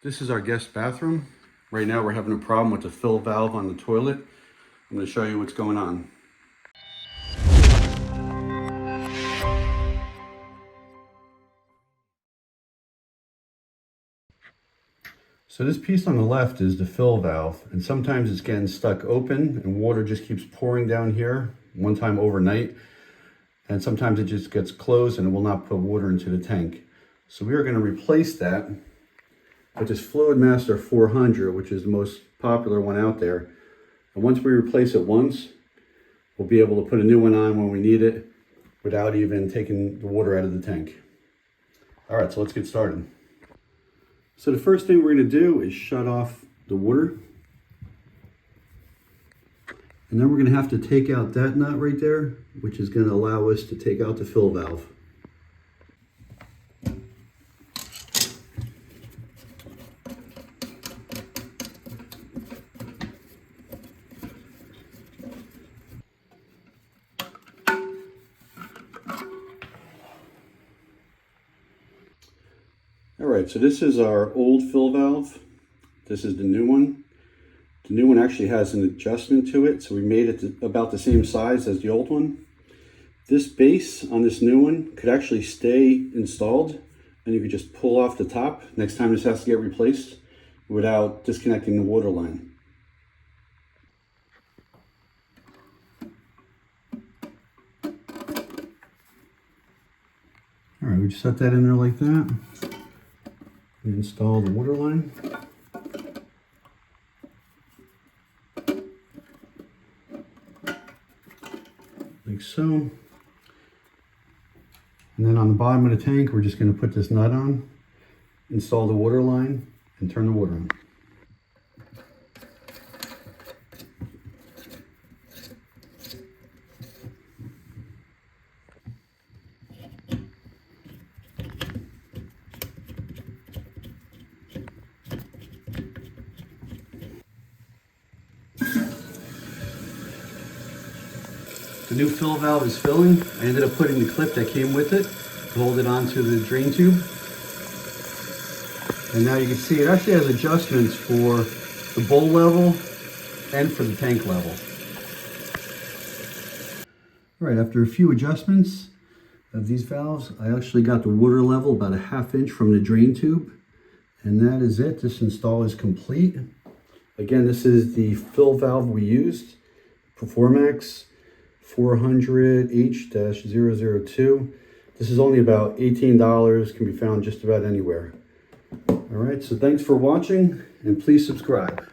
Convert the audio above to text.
This is our guest bathroom. Right now we're having a problem with the fill valve on the toilet. I'm going to show you what's going on. So this piece on the left is the fill valve, and sometimes it's getting stuck open and water just keeps pouring down here, one time overnight, and sometimes it just gets closed and it will not put water into the tank. So we are going to replace that with this Fluid Master 400, which is the most popular one out there. And once we replace it once, we'll be able to put a new one on when we need it without even taking the water out of the tank. All right, so let's get started. So the first thing we're going to do is shut off the water. And then we're going to have to take out that nut right there, which is going to allow us to take out the fill valve. All right, so this is our old fill valve. This is the new one. The new one actually has an adjustment to it, so we made it about the same size as the old one. This base on this new one could actually stay installed, and you could just pull off the top next time this has to get replaced without disconnecting the water line. All right, we just set that in there like that. We install the water line. Like so. And then on the bottom of the tank, we're just going to put this nut on, install the water line, and turn the water on. The new fill valve is filling. I ended up putting the clip that came with it to hold it onto the drain tube. And now you can see it actually has adjustments for the bowl level and for the tank level. All right, after a few adjustments of these valves, I actually got the water level about a ½ inch from the drain tube. And that is it. This install is complete. Again, this is the fill valve we used, Performax 400H-002. This is only about $18, can be found just about anywhere. All right, so thanks for watching, and please subscribe.